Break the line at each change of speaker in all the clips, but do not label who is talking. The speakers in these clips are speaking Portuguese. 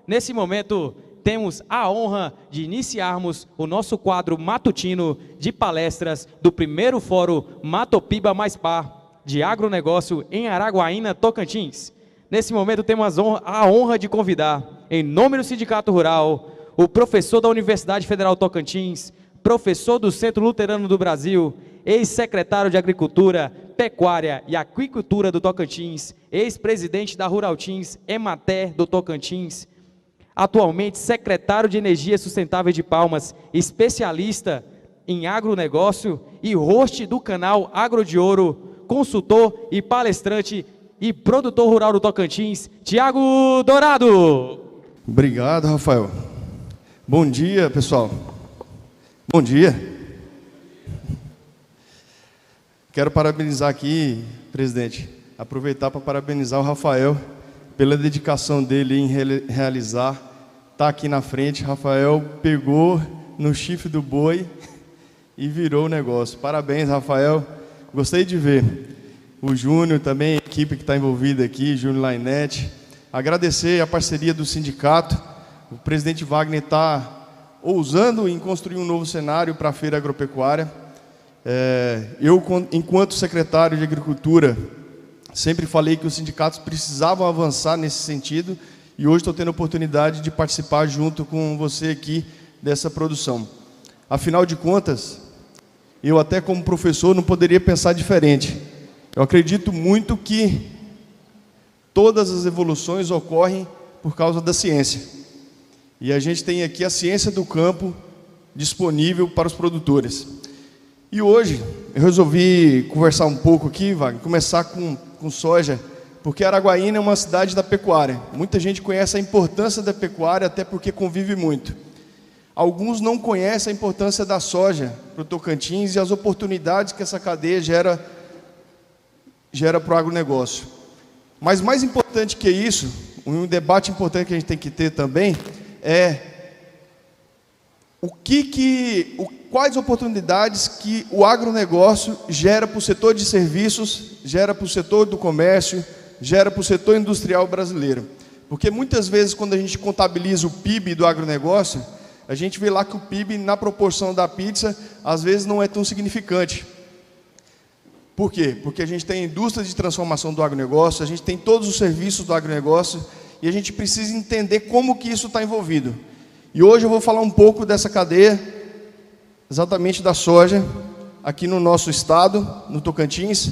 Nesse momento, temos a honra de iniciarmos o nosso quadro matutino de palestras do primeiro Fórum Matopiba Mais Par de Agronegócio em Araguaína, Tocantins. Nesse momento, temos a honra de convidar, em nome do Sindicato Rural, o professor da Universidade Federal Tocantins, professor do Centro Luterano do Brasil, ex-secretário de Agricultura, Pecuária e Aquicultura do Tocantins, ex-presidente da Ruraltins, Emater do Tocantins, atualmente secretário de Energia Sustentável de Palmas, especialista em agronegócio e host do canal Agro de Ouro, consultor e palestrante e produtor rural do Tocantins, Tiago Dourado.
Obrigado, Rafael. Bom dia, pessoal. Bom dia. Quero parabenizar aqui, presidente, aproveitar para parabenizar o Rafael pela dedicação dele em realizar, tá aqui na frente. Rafael pegou no chifre do boi e virou o negócio. Parabéns, Rafael. Gostei de ver. O Júnior também, a equipe que está envolvida aqui, Júnior Lainete. Agradecer a parceria do sindicato. O presidente Wagner está ousando em construir um novo cenário para a feira agropecuária. Eu, enquanto secretário de Agricultura, sempre falei que os sindicatos precisavam avançar nesse sentido e hoje estou tendo a oportunidade de participar junto com você aqui dessa produção. Afinal de contas, eu até como professor não poderia pensar diferente. Eu acredito muito que todas as evoluções ocorrem por causa da ciência. E a gente tem aqui a ciência do campo disponível para os produtores. E hoje eu resolvi conversar um pouco aqui, Wagner, começar com soja, porque Araguaína é uma cidade da pecuária. Muita gente conhece a importância da pecuária, até porque convive muito. Alguns não conhecem a importância da soja para o Tocantins e as oportunidades que essa cadeia gera para o agronegócio. Mas mais importante que isso, um debate importante que a gente tem que ter também é quais oportunidades que o agronegócio gera para o setor de serviços, gera para o setor do comércio, gera para o setor industrial brasileiro. Porque muitas vezes, quando a gente contabiliza o PIB do agronegócio, a gente vê lá que o PIB, na proporção da pizza, às vezes não é tão significante. Por quê? Porque a gente tem a indústria de transformação do agronegócio, a gente tem todos os serviços do agronegócio e a gente precisa entender como que isso está envolvido. E hoje eu vou falar um pouco dessa cadeia, exatamente da soja, aqui no nosso estado, no Tocantins,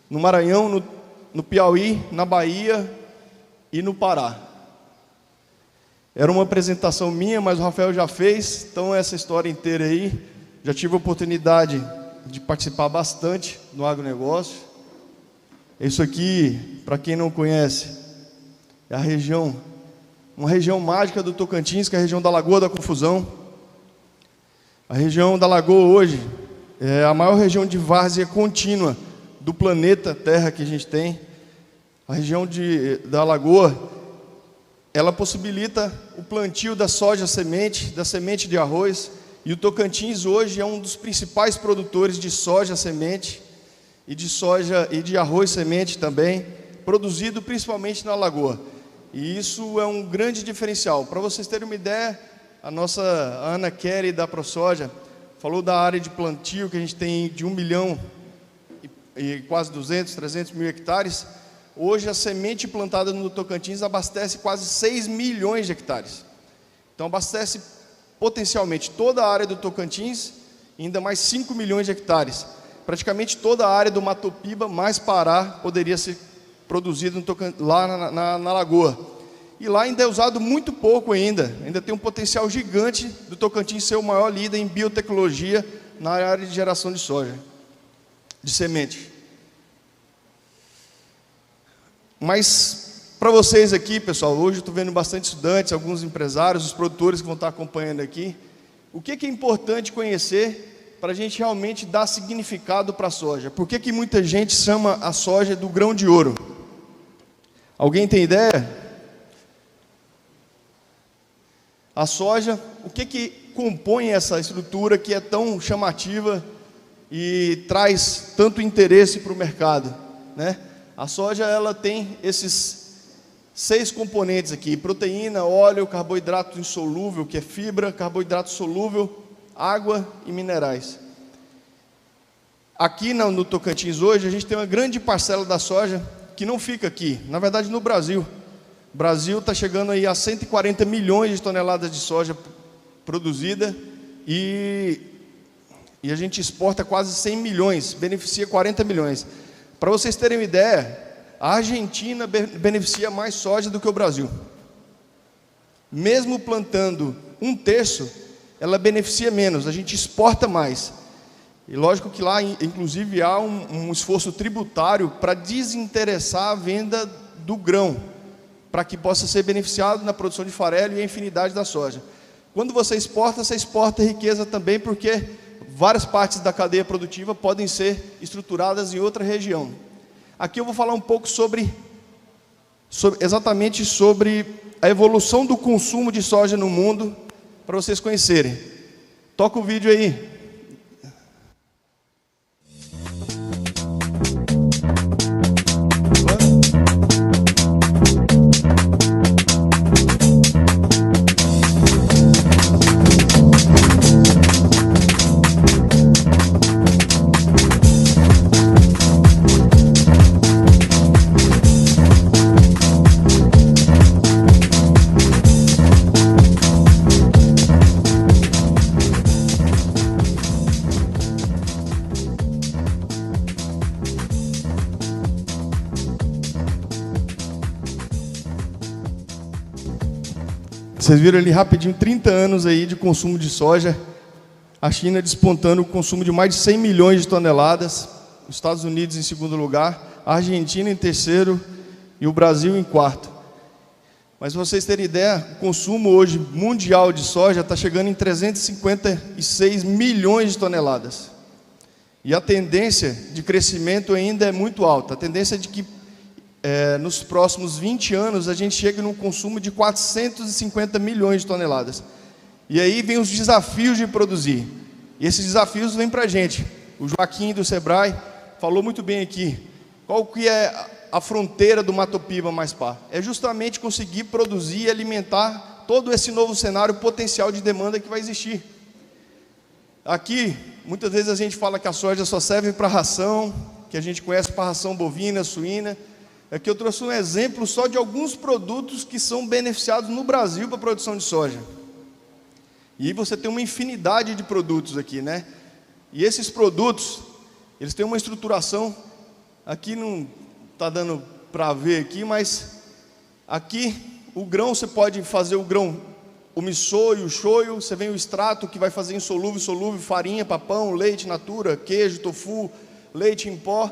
no Maranhão, no Piauí, na Bahia e no Pará. Era uma apresentação minha, mas o Rafael já fez, então essa história inteira aí, já tive a oportunidade de participar bastante no agronegócio. Isso aqui, para quem não conhece, é uma região mágica do Tocantins, que é a região da Lagoa da Confusão. A região da Lagoa hoje é a maior região de várzea contínua do planeta Terra que a gente tem. A região da Lagoa, ela possibilita o plantio da soja semente, da semente de arroz, e o Tocantins hoje é um dos principais produtores de soja semente e de arroz semente também, produzido principalmente na Lagoa. E isso é um grande diferencial. Para vocês terem uma ideia, a nossa Ana Kelly da ProSoja falou da área de plantio que a gente tem de 1 milhão e quase 300 mil hectares. Hoje a semente plantada no Tocantins abastece quase 6 milhões de hectares. Então abastece potencialmente toda a área do Tocantins e ainda mais 5 milhões de hectares. Praticamente toda a área do Matopiba mais Pará poderia ser produzido lá na Lagoa. E lá ainda é usado muito pouco ainda tem um potencial gigante do Tocantins ser o maior líder em biotecnologia na área de geração de soja, de semente. Mas para vocês aqui, pessoal, hoje eu estou vendo bastante estudantes, alguns empresários, os produtores que vão estar acompanhando aqui. O que é importante conhecer para a gente realmente dar significado para a soja? Por que muita gente chama a soja do grão de ouro? Alguém tem ideia? A soja, o que compõe essa estrutura que é tão chamativa e traz tanto interesse para o mercado, né? A soja, ela tem esses 6 componentes aqui: proteína, óleo, carboidrato insolúvel, que é fibra, carboidrato solúvel, água e minerais. Aqui no Tocantins hoje, a gente tem uma grande parcela da soja que não fica aqui, na verdade no Brasil. O Brasil está chegando aí a 140 milhões de toneladas de soja produzida e a gente exporta quase 100 milhões, beneficia 40 milhões. Para vocês terem uma ideia, a Argentina beneficia mais soja do que o Brasil. Mesmo plantando 1/3, ela beneficia menos, a gente exporta mais. E lógico que lá, inclusive, há um esforço tributário para desinteressar a venda do grão, para que possa ser beneficiado na produção de farelo e a infinidade da soja. Quando você exporta riqueza também, porque várias partes da cadeia produtiva podem ser estruturadas em outra região. Aqui eu vou falar um pouco exatamente sobre a evolução do consumo de soja no mundo, para vocês conhecerem. Toca o vídeo aí. Vocês viram ali rapidinho, 30 anos aí de consumo de soja, a China despontando o consumo de mais de 100 milhões de toneladas, os Estados Unidos em segundo lugar, a Argentina em terceiro e o Brasil em quarto. Mas para vocês terem ideia, o consumo hoje mundial de soja está chegando em 356 milhões de toneladas. E a tendência de crescimento ainda é muito alta, a tendência é de que nos próximos 20 anos, a gente chega num consumo de 450 milhões de toneladas. E aí vem os desafios de produzir. E esses desafios vêm para a gente. O Joaquim do Sebrae falou muito bem aqui. Qual que é a fronteira do Mato Piba mais Par? É justamente conseguir produzir e alimentar todo esse novo cenário potencial de demanda que vai existir. Aqui, muitas vezes a gente fala que a soja só serve para ração, que a gente conhece para ração bovina, suína. Aqui eu trouxe um exemplo só de alguns produtos que são beneficiados no Brasil para a produção de soja. E aí você tem uma infinidade de produtos aqui, né? E esses produtos, eles têm uma estruturação, aqui não está dando para ver aqui, mas aqui o grão, você pode fazer o grão, o misoio, o shoyu, você vem o extrato que vai fazer insolúvel, farinha para pão, leite natura, queijo, tofu, leite em pó.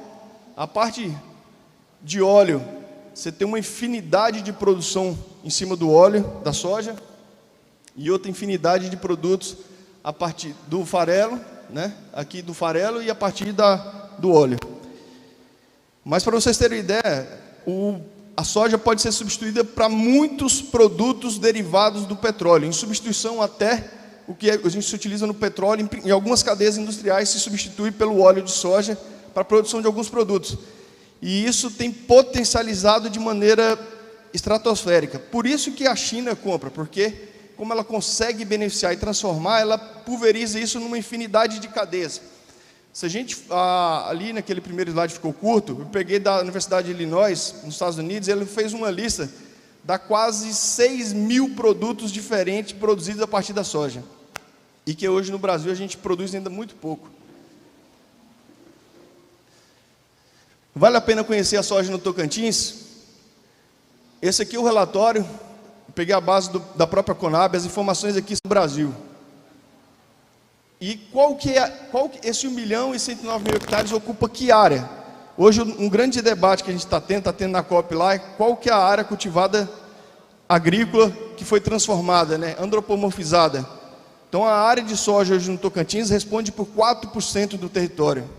A parte de óleo, você tem uma infinidade de produção em cima do óleo da soja e outra infinidade de produtos a partir do farelo, né? Aqui do farelo e a partir do óleo. Mas para vocês terem ideia, a soja pode ser substituída para muitos produtos derivados do petróleo, em substituição até o que a gente se utiliza no petróleo, em algumas cadeias industriais se substitui pelo óleo de soja para a produção de alguns produtos. E isso tem potencializado de maneira estratosférica. Por isso que a China compra, porque como ela consegue beneficiar e transformar, ela pulveriza isso numa infinidade de cadeias. Se a gente, ali naquele primeiro slide ficou curto, eu peguei da Universidade de Illinois, nos Estados Unidos, ele fez uma lista da quase 6 mil produtos diferentes produzidos a partir da soja. E que hoje no Brasil a gente produz ainda muito pouco. Vale a pena conhecer a soja no Tocantins? Esse aqui é o relatório, eu peguei a base da própria Conab, as informações aqui do Brasil. E esse 1.109.000 hectares ocupa que área? Hoje um grande debate que a gente está tendo na COP lá é qual que é a área cultivada agrícola que foi transformada, né, antropomorfizada. Então a área de soja hoje no Tocantins responde por 4% do território.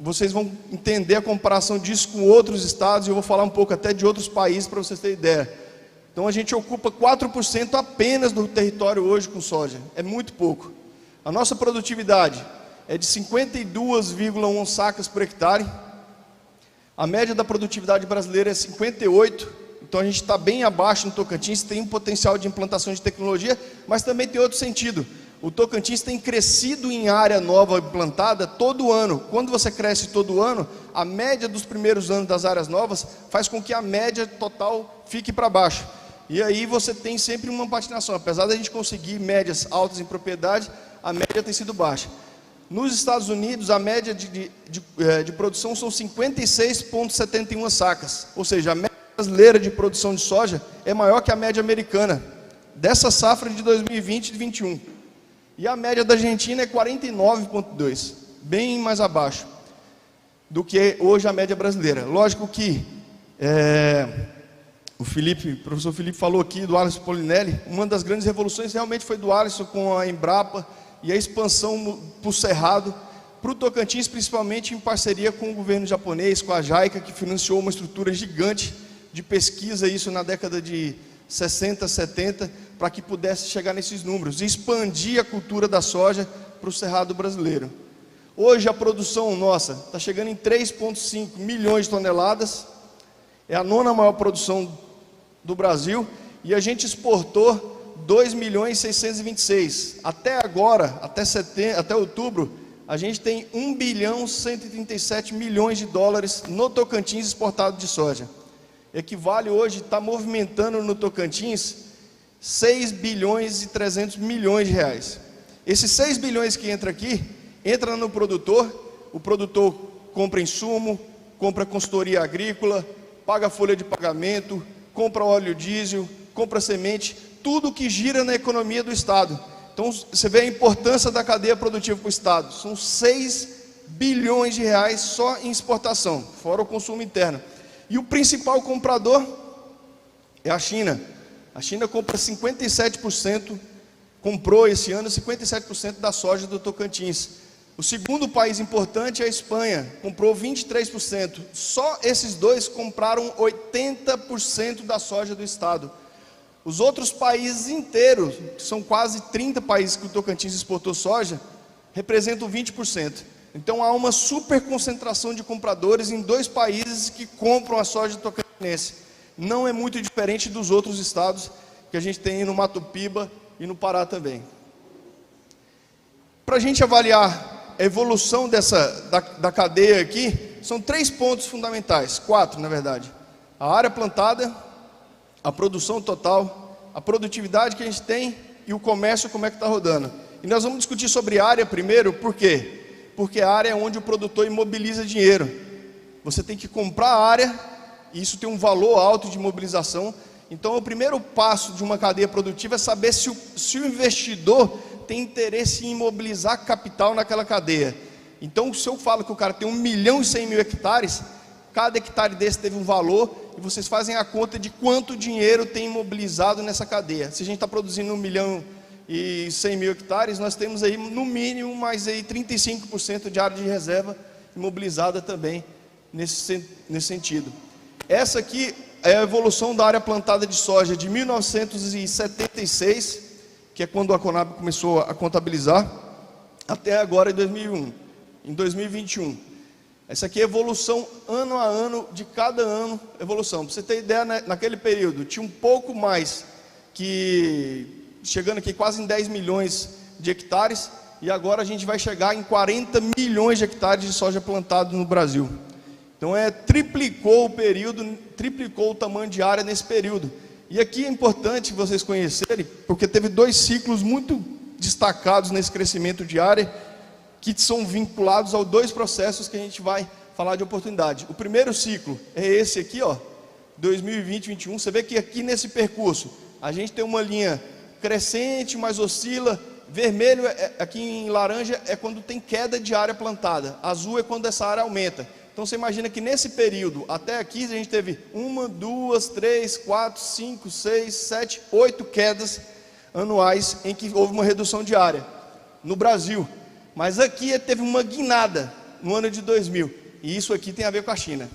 Vocês vão entender a comparação disso com outros estados, e eu vou falar um pouco até de outros países para vocês terem ideia. Então a gente ocupa 4% apenas do território hoje com soja, é muito pouco. A nossa produtividade é de 52,1 sacas por hectare. A média da produtividade brasileira é 58, então a gente está bem abaixo no Tocantins, tem um potencial de implantação de tecnologia, mas também tem outro sentido. O Tocantins tem crescido em área nova implantada todo ano. Quando você cresce todo ano, a média dos primeiros anos das áreas novas faz com que a média total fique para baixo. E aí você tem sempre uma patinação. Apesar da gente conseguir médias altas em propriedade, a média tem sido baixa. Nos Estados Unidos, a média de produção são 56,71 sacas. Ou seja, a média brasileira de produção de soja é maior que a média americana, dessa safra de 2020 e 2021. E a média da Argentina é 49,2, bem mais abaixo do que hoje a média brasileira. Lógico que o professor Felipe falou aqui do Alisson Polinelli, uma das grandes revoluções realmente foi do Alisson com a Embrapa e a expansão para o Cerrado, para o Tocantins, principalmente em parceria com o governo japonês, com a JICA, que financiou uma estrutura gigante de pesquisa, isso na década de 60, 70, para que pudesse chegar nesses números e expandir a cultura da soja para o Cerrado brasileiro. Hoje a produção nossa está chegando em 3,5 milhões de toneladas, é a 9ª maior produção do Brasil, e a gente exportou 2.626. Até agora, até outubro, a gente tem 1.137 milhões de dólares no Tocantins exportado de soja. Equivale hoje, está movimentando no Tocantins 6 bilhões e 300 milhões de reais. Esses 6 bilhões que entra aqui, entra no produtor, o produtor compra insumo, compra consultoria agrícola, paga folha de pagamento, compra óleo diesel, compra semente, tudo que gira na economia do Estado. Então você vê a importância da cadeia produtiva para o Estado. São 6 bilhões de reais só em exportação, fora o consumo interno. E o principal comprador é a China. A China compra 57%, comprou esse ano 57% da soja do Tocantins. O segundo país importante é a Espanha, comprou 23%. Só esses dois compraram 80% da soja do Estado. Os outros países inteiros, que são quase 30 países que o Tocantins exportou soja, representam 20%. Então há uma super concentração de compradores em 2 países que compram a soja tocantinense. Não é muito diferente dos outros estados que a gente tem no Mato Piba e no Pará também. Para a gente avaliar a evolução da cadeia aqui, são 3 pontos fundamentais, 4 na verdade. A área plantada, a produção total, a produtividade que a gente tem e o comércio, como é que está rodando. E nós vamos discutir sobre área primeiro, por quê? Porque a área é onde o produtor imobiliza dinheiro. Você tem que comprar a área, e isso tem um valor alto de imobilização. Então o primeiro passo de uma cadeia produtiva é saber se o investidor tem interesse em imobilizar capital naquela cadeia. Então se eu falo que o cara tem 1.100.000 hectares, cada hectare desse teve um valor, e vocês fazem a conta de quanto dinheiro tem imobilizado nessa cadeia. Se a gente está produzindo 1.100.000 hectares, nós temos aí no mínimo mais aí 35% de área de reserva imobilizada também nesse sentido. Essa aqui é a evolução da área plantada de soja de 1976, que é quando a Conab começou a contabilizar, até agora em 2021. Essa aqui é a evolução ano a ano, de cada ano, evolução. Para você ter ideia, naquele período, tinha um pouco mais, chegando aqui quase em 10 milhões de hectares, e agora a gente vai chegar em 40 milhões de hectares de soja plantado no Brasil. Então triplicou o período, triplicou o tamanho de área nesse período. E aqui é importante vocês conhecerem, porque teve 2 ciclos muito destacados nesse crescimento de área, que são vinculados aos 2 processos que a gente vai falar de oportunidade. O primeiro ciclo é esse aqui, 2020-2021. Você vê que aqui nesse percurso, a gente tem uma linha crescente, mas oscila. Vermelho, aqui em laranja, é quando tem queda de área plantada. Azul é quando essa área aumenta. Então você imagina que nesse período, até aqui, a gente teve 1, 2, 3, 4, 5, 6, 7, 8 quedas anuais em que houve uma redução de área no Brasil. Mas aqui teve uma guinada no ano de 2000. E isso aqui tem a ver com a China.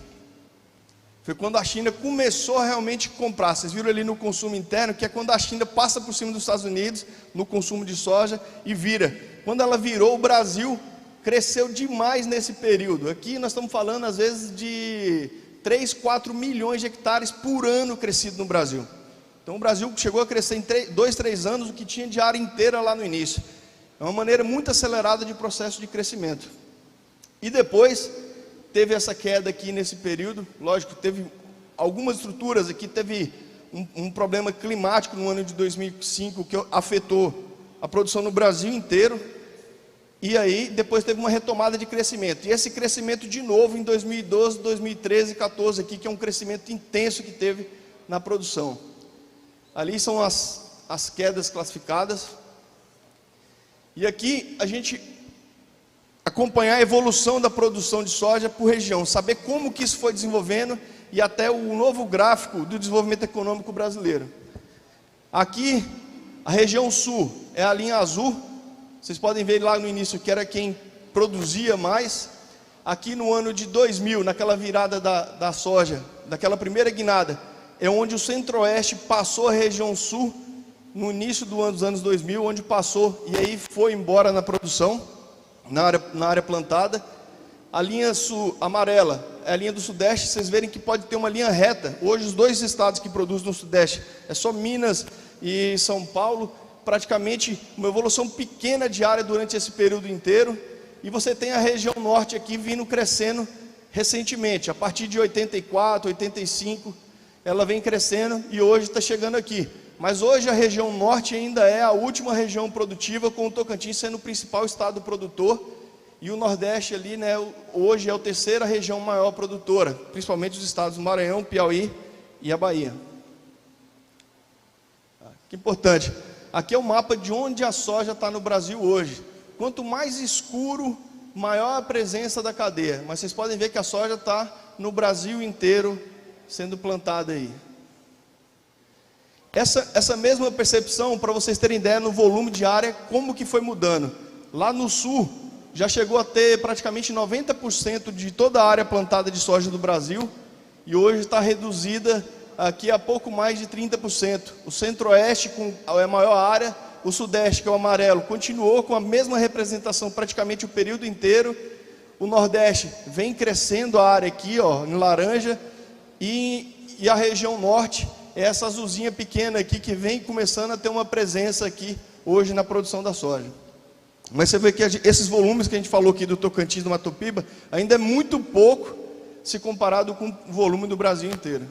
Foi quando a China começou a realmente comprar. Vocês viram ali no consumo interno, que é quando a China passa por cima dos Estados Unidos, no consumo de soja, e vira. Quando ela virou, o Brasil cresceu demais nesse período. Aqui nós estamos falando às vezes de 3, 4 milhões de hectares por ano crescido no Brasil. Então o Brasil chegou a crescer em 2, 3 anos o que tinha de área inteira lá no início. É uma maneira muito acelerada de processo de crescimento. E depois teve essa queda aqui nesse período. Lógico, teve algumas estruturas aqui, teve um problema climático no ano de 2005 que afetou a produção no Brasil inteiro. E aí depois teve uma retomada de crescimento. E esse crescimento de novo em 2012, 2013 e 2014 aqui, que é um crescimento intenso que teve na produção. Ali são as quedas classificadas. E aqui a gente acompanhar a evolução da produção de soja por região, saber como que isso foi desenvolvendo e até o novo gráfico do desenvolvimento econômico brasileiro. Aqui, a região sul é a linha azul, vocês podem ver lá no início que era quem produzia mais. Aqui no ano de 2000, naquela virada da soja, daquela primeira guinada, é onde o centro-oeste passou a região sul, no início dos anos 2000, onde passou e aí foi embora na produção, na área plantada. A linha amarela é a linha do sudeste, vocês verem que pode ter uma linha reta. Hoje os 2 estados que produzem no sudeste, é só Minas e São Paulo, praticamente uma evolução pequena de área durante esse período inteiro. E você tem a região norte aqui vindo crescendo recentemente, a partir de 84, 85, ela vem crescendo e hoje está chegando aqui. Mas hoje a região norte ainda é a última região produtiva, com o Tocantins sendo o principal estado produtor. E o Nordeste ali, né, hoje é a 3ª região maior produtora, principalmente os estados do Maranhão, Piauí e a Bahia. Que importante. Aqui é o mapa de onde a soja está no Brasil hoje. Quanto mais escuro, maior a presença da cadeia. Mas vocês podem ver que a soja está no Brasil inteiro sendo plantada aí. Essa mesma percepção, para vocês terem ideia no volume de área, como que foi mudando. Lá no sul, já chegou a ter praticamente 90% de toda a área plantada de soja do Brasil, e hoje está reduzida aqui a pouco mais de 30%. O centro-oeste com a maior área, o sudeste, que é o amarelo, continuou com a mesma representação praticamente o período inteiro. O nordeste vem crescendo a área aqui, ó, em laranja, e a região norte, essa azulzinha pequena aqui que vem começando a ter uma presença aqui hoje na produção da soja. Mas você vê que esses volumes que a gente falou aqui do Tocantins, do Mato Piba, ainda é muito pouco se comparado com o volume do Brasil inteiro.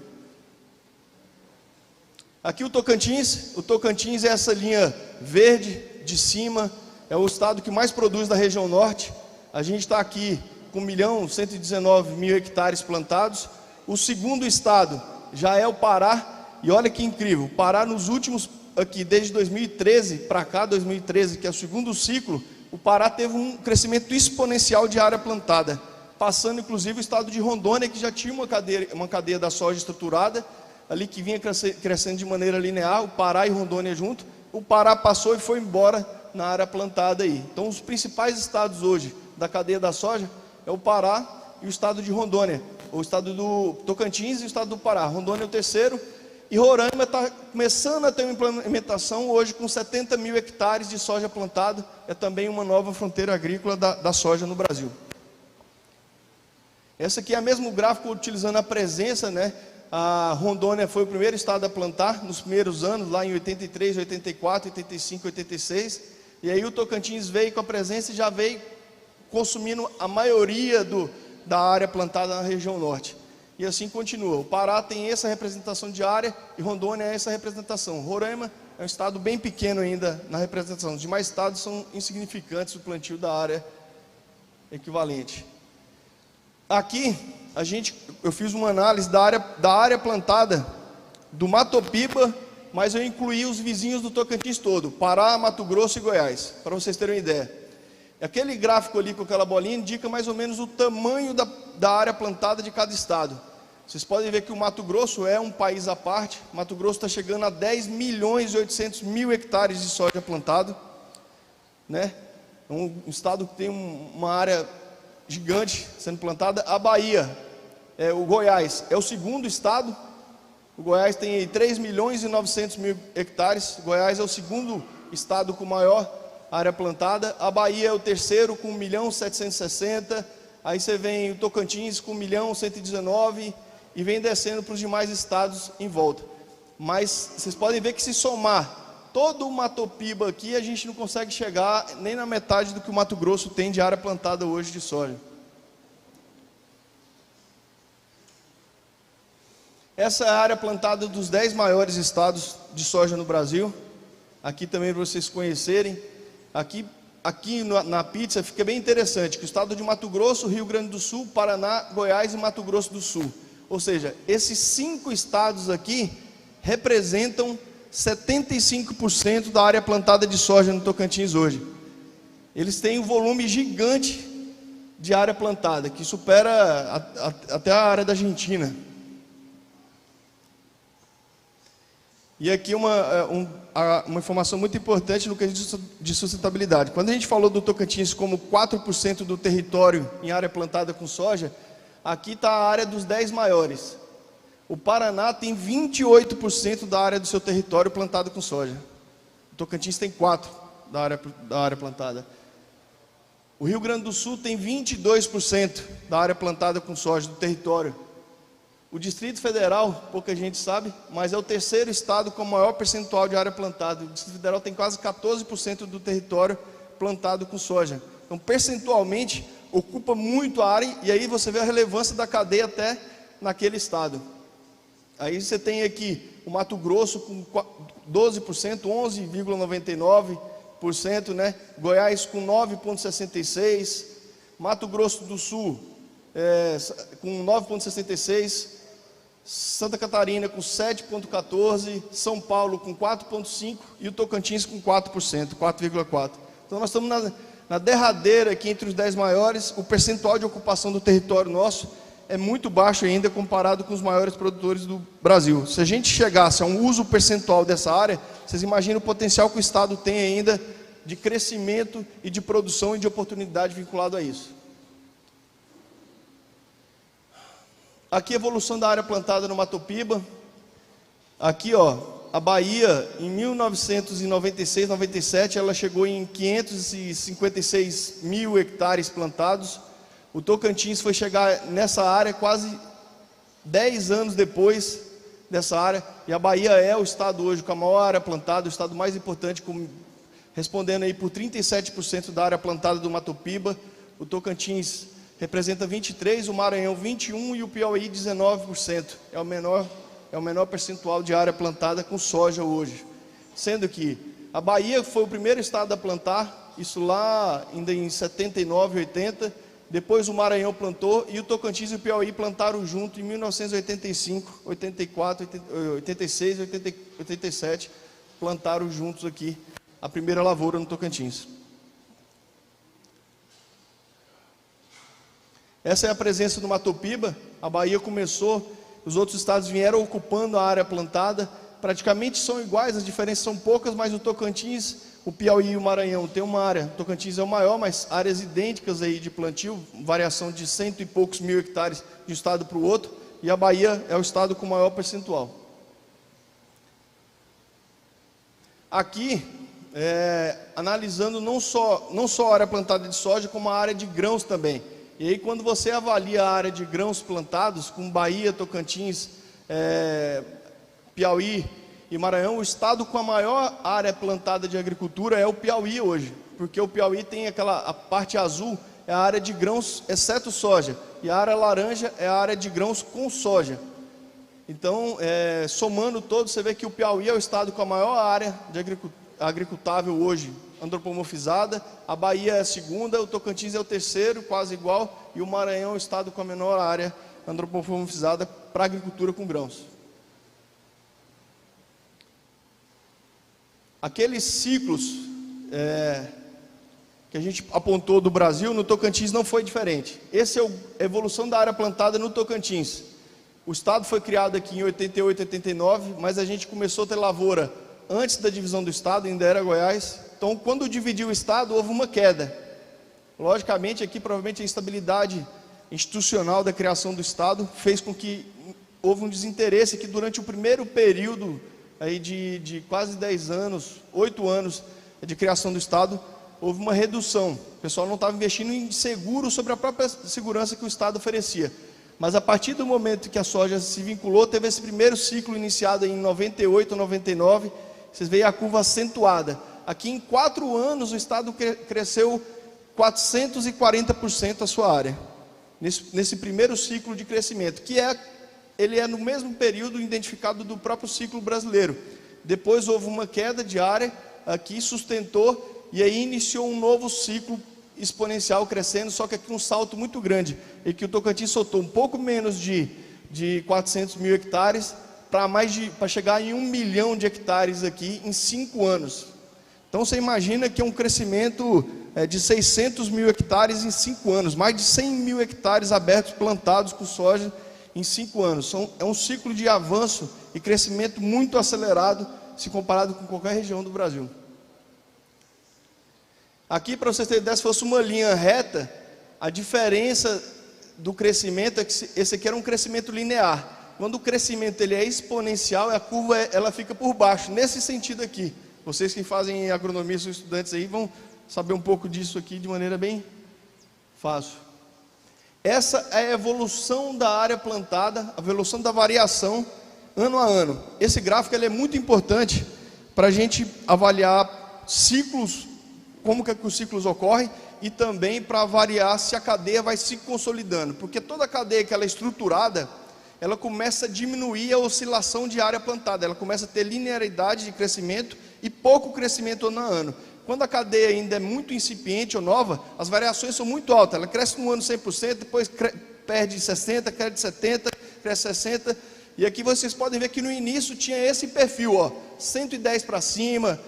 Aqui o Tocantins é essa linha verde de cima, é o estado que mais produz da região norte. A gente está aqui com 1.119.000 hectares plantados. O segundo estado já é o Pará. E olha que incrível, o Pará nos últimos, aqui desde 2013 para cá, 2013, que é o segundo ciclo, o Pará teve um crescimento exponencial de área plantada, passando inclusive o estado de Rondônia, que já tinha uma cadeia da soja estruturada, ali que vinha crescendo de maneira linear, o Pará e Rondônia junto. O Pará passou e foi embora na área plantada aí. Então os principais estados hoje da cadeia da soja é o Pará e o estado de Rondônia, o estado do Tocantins e o estado do Pará. Rondônia é o terceiro. E Roraima está começando a ter uma implementação hoje com 70.000 hectares de soja plantada. É também uma nova fronteira agrícola da soja no Brasil. Essa aqui é o mesmo gráfico utilizando a presença, né? A Rondônia foi o primeiro estado a plantar nos primeiros anos, lá em 83, 84, 85, 86. E aí o Tocantins veio com a presença e já veio consumindo a maioria da área plantada na região norte. E assim continua. O Pará tem essa representação de área e Rondônia é essa representação. Roraima é um estado bem pequeno ainda na representação. Os demais estados são insignificantes o plantio da área equivalente. Aqui eu fiz uma análise da área plantada do Mato Piba, mas eu incluí os vizinhos do Tocantins todo, Pará, Mato Grosso e Goiás, para vocês terem uma ideia. Aquele gráfico ali com aquela bolinha indica mais ou menos o tamanho da área plantada de cada estado. Vocês podem ver que o Mato Grosso é um país à parte. O Mato Grosso está chegando a 10.800.000 hectares de soja plantado, né? É um estado que tem uma área gigante sendo plantada. A Bahia, o Goiás, é o segundo estado. O Goiás tem 3.900.000 hectares. O Goiás é o segundo estado com maior área plantada. A Bahia é o terceiro com 1.760.000. Aí você vem o Tocantins com 1.119.000 e vem descendo para os demais estados em volta. Mas vocês podem ver que se somar todo o Mato Piba aqui, a gente não consegue chegar nem na metade do que o Mato Grosso tem de área plantada hoje de soja. Essa é a área plantada dos 10 maiores estados de soja no Brasil. Aqui também para vocês conhecerem. Aqui na pizza fica bem interessante, que o estado de Mato Grosso, Rio Grande do Sul, Paraná, Goiás e Mato Grosso do Sul. Ou seja, esses 5 estados aqui representam 75% da área plantada de soja no Tocantins hoje. Eles têm um volume gigante de área plantada, que supera até a área da Argentina. E aqui uma informação muito importante no quesito de sustentabilidade. Quando a gente falou do Tocantins como 4% do território em área plantada com soja, aqui está a área dos 10 maiores. O Paraná tem 28% da área do seu território plantada com soja. O Tocantins tem 4% da área plantada. O Rio Grande do Sul tem 22% da área plantada com soja do território. O Distrito Federal, pouca gente sabe, mas é o terceiro estado com o maior percentual de área plantada. O Distrito Federal tem quase 14% do território plantado com soja. Então, percentualmente, ocupa muito a área, e aí você vê a relevância da cadeia até naquele estado. Aí você tem aqui o Mato Grosso com 12%, 11,99%, né? Goiás com 9,66%, Mato Grosso do Sul com 9,66%, Santa Catarina com 7,14%, São Paulo com 4,5% e o Tocantins com 4%, 4,4%. Então nós estamos na derradeira aqui entre os 10 maiores. O percentual de ocupação do território nosso é muito baixo ainda comparado com os maiores produtores do Brasil. Se a gente chegasse a um uso percentual dessa área, vocês imaginam o potencial que o Estado tem ainda de crescimento e de produção e de oportunidade vinculado a isso. Aqui a evolução da área plantada no Mato Piba. Aqui, ó, a Bahia, em 1996, 97, ela chegou em 556 mil hectares plantados. O Tocantins foi chegar nessa área quase 10 anos depois dessa área. E a Bahia é o estado hoje com a maior área plantada, o estado mais importante, respondendo aí por 37% da área plantada do Mato Piba. O Tocantins representa 23%, o Maranhão 21% e o Piauí 19%. É o menor percentual de área plantada com soja hoje. Sendo que a Bahia foi o primeiro estado a plantar, isso lá ainda em 79, 80. Depois o Maranhão plantou e o Tocantins e o Piauí plantaram junto em 1985, 84, 86, 87. Plantaram juntos aqui a primeira lavoura no Tocantins. Essa é a presença do Mato Piba. A Bahia começou, os outros estados vieram ocupando a área plantada. Praticamente são iguais, as diferenças são poucas, mas o Tocantins, o Piauí e o Maranhão tem uma área. O Tocantins é o maior, mas áreas idênticas aí de plantio, variação de 100 e poucos mil hectares de um estado para o outro. E a Bahia é o estado com maior percentual. Aqui, analisando não só a área plantada de soja, como a área de grãos também. E aí quando você avalia a área de grãos plantados, com Bahia, Tocantins, Piauí e Maranhão, o estado com a maior área plantada de agricultura é o Piauí hoje. Porque o Piauí tem a parte azul, é a área de grãos, exceto soja. E a área laranja é a área de grãos com soja. Então, somando todos, você vê que o Piauí é o estado com a maior área de agricultável hoje, antropomorfizada. A Bahia é a segunda, o Tocantins é o terceiro, quase igual, e o Maranhão é o estado com a menor área antropomorfizada para agricultura com grãos. Aqueles ciclos que a gente apontou do Brasil, no Tocantins não foi diferente. Essa é a evolução da área plantada no Tocantins. O estado foi criado aqui em 88, 89, mas a gente começou a ter lavoura antes da divisão do estado, ainda era Goiás. Então, quando dividiu o estado, houve uma queda. Logicamente, aqui provavelmente a instabilidade institucional da criação do estado fez com que houve um desinteresse que durante o primeiro período aí de quase 10 anos, 8 anos de criação do estado, houve uma redução. O pessoal não estava investindo em seguro sobre a própria segurança que o Estado oferecia. Mas a partir do momento que a soja se vinculou, teve esse primeiro ciclo iniciado em 98, 99, vocês veem a curva acentuada. Aqui em 4 anos o Estado cresceu 440% a sua área, nesse primeiro ciclo de crescimento, ele é no mesmo período identificado do próprio ciclo brasileiro. Depois houve uma queda de área, aqui sustentou, e aí iniciou um novo ciclo exponencial crescendo, só que aqui um salto muito grande, e que o Tocantins soltou um pouco menos de 400 mil hectares, para chegar em 1 milhão de hectares aqui em 5 anos. Então você imagina que é um crescimento de 600 mil hectares em 5 anos, mais de 100 mil hectares abertos, plantados com soja em 5 anos. É um ciclo de avanço e crescimento muito acelerado, se comparado com qualquer região do Brasil. Aqui, para vocês terem ideia, se fosse uma linha reta, a diferença do crescimento é que esse aqui era um crescimento linear. Quando o crescimento ele é exponencial, a curva ela fica por baixo, nesse sentido aqui. Vocês que fazem agronomia, são estudantes aí, vão saber um pouco disso aqui de maneira bem fácil. Essa é a evolução da área plantada, a evolução da variação ano a ano. Esse gráfico ele é muito importante para a gente avaliar ciclos, como que os ciclos ocorrem, e também para avaliar se a cadeia vai se consolidando, porque toda cadeia que ela é estruturada, ela começa a diminuir a oscilação de área plantada, ela começa a ter linearidade de crescimento e pouco crescimento ano a ano. Quando a cadeia ainda é muito incipiente ou nova, as variações são muito altas, ela cresce no ano 100%, depois perde 60%, cresce 70%, cresce 60%, e aqui vocês podem ver que no início tinha esse perfil, ó, 110 para cima,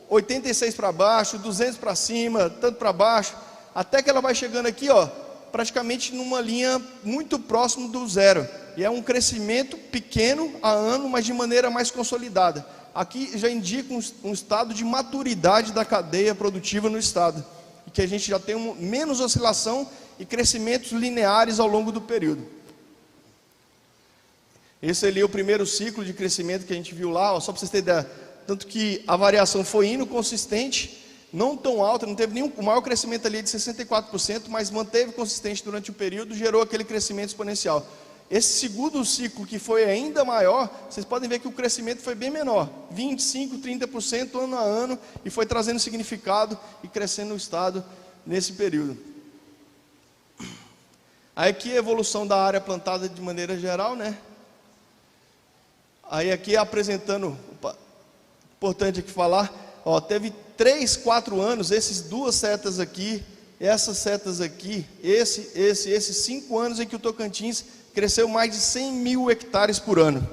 86 para baixo, 200 para cima, tanto para baixo, até que ela vai chegando aqui, ó, praticamente numa linha muito próximo do zero, e é um crescimento pequeno a ano, mas de maneira mais consolidada. Aqui já indica um estado de maturidade da cadeia produtiva no estado, e que a gente já tem menos oscilação e crescimentos lineares ao longo do período. Esse ali é o primeiro ciclo de crescimento que a gente viu lá, ó, só para vocês terem ideia, tanto que a variação foi indo consistente, não tão alta, não teve nenhum, o maior crescimento ali é de 64%, mas manteve consistente durante o período, gerou aquele crescimento exponencial. Esse segundo ciclo, que foi ainda maior, vocês podem ver que o crescimento foi bem menor, 25%, 30% ano a ano, e foi trazendo significado e crescendo o estado nesse período. Aí aqui a evolução da área plantada de maneira geral, né? Aí aqui apresentando, importante aqui falar, ó, teve 3, 4 anos, esses duas setas aqui, essas setas aqui, esses 5 anos em que o Tocantins cresceu mais de 100 mil hectares por ano.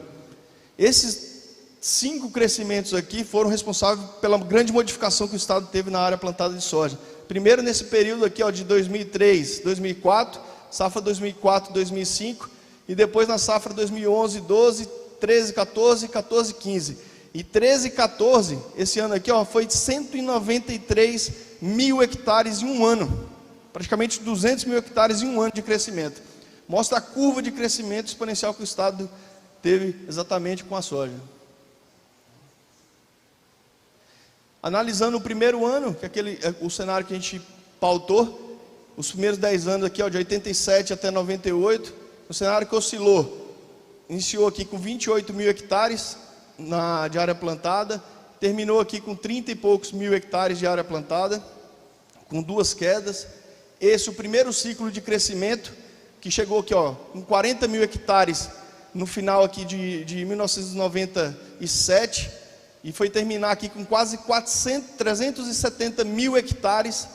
Esses 5 crescimentos aqui foram responsáveis pela grande modificação que o estado teve na área plantada de soja. Primeiro nesse período aqui, ó, de 2003, 2004, safra 2004, 2005, e depois na safra 2011, 12, 13, 14, 14, 15. E 13 e 14, esse ano aqui, ó, foi de 193 mil hectares em um ano. Praticamente 200 mil hectares em um ano de crescimento. Mostra a curva de crescimento exponencial que o estado teve exatamente com a soja. Analisando o primeiro ano, que é o cenário que a gente pautou, os primeiros 10 anos aqui, ó, de 87 até 98, o cenário que oscilou, iniciou aqui com 28 mil hectares de área plantada, terminou aqui com 30 e poucos mil hectares de área plantada, com 2 quedas. Esse é o primeiro ciclo de crescimento, que chegou aqui, ó, com 40 mil hectares no final aqui de 1997, e foi terminar aqui com quase 370 mil hectares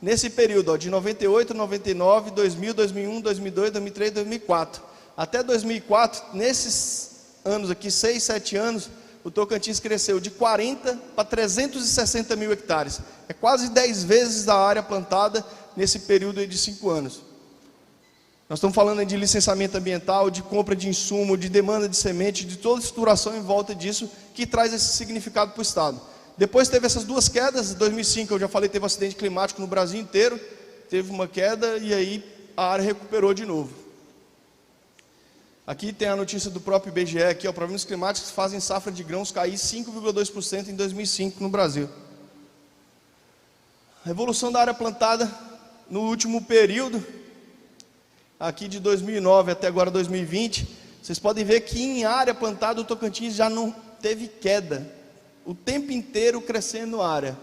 nesse período, ó, de 98, 99, 2000, 2001, 2002, 2003, 2004. Até 2004, nesses anos aqui, 6, 7 anos, o Tocantins cresceu de 40 para 360 mil hectares. É quase 10 vezes a área plantada nesse período de 5 anos. Nós estamos falando de licenciamento ambiental, de compra de insumo, de demanda de semente, de toda a estruturação em volta disso, que traz esse significado para o estado. Depois teve essas 2 quedas, em 2005 eu já falei, teve um acidente climático no Brasil inteiro, teve uma queda e aí a área recuperou de novo. Aqui tem a notícia do próprio IBGE, aqui, ó, problemas climáticos fazem safra de grãos cair 5,2% em 2005 no Brasil. A evolução da área plantada no último período, aqui de 2009 até agora 2020, vocês podem ver que em área plantada o Tocantins já não teve queda, o tempo inteiro crescendo a área.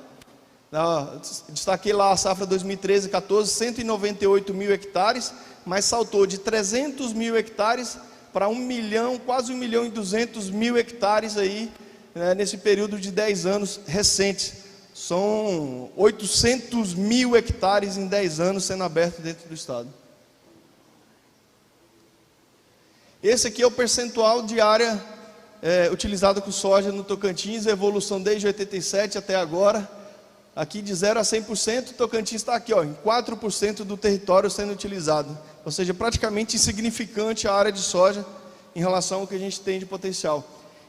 Destaquei lá a safra 2013-14, 198 mil hectares, mas saltou de 300 mil hectares para 1 milhão, quase 1 milhão e 200 mil hectares aí, né, nesse período de 10 anos recentes. São 800 mil hectares em 10 anos sendo abertos dentro do estado. Esse aqui é o percentual de área utilizada com soja no Tocantins, a evolução desde 87 até agora. Aqui de 0 a 100%, o Tocantins está aqui, ó, em 4% do território sendo utilizado. Ou seja, praticamente insignificante a área de soja em relação ao que a gente tem de potencial.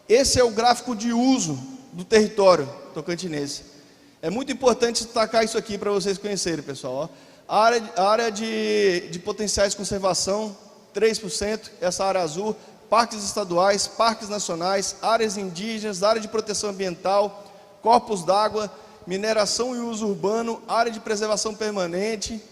Esse é o gráfico de uso do território tocantinense. É muito importante destacar isso aqui para vocês conhecerem, pessoal. Ó. A área de potenciais de conservação, 3%, essa área azul, parques estaduais, parques nacionais, áreas indígenas, área de proteção ambiental, corpos d'água, mineração e uso urbano, área de preservação permanente.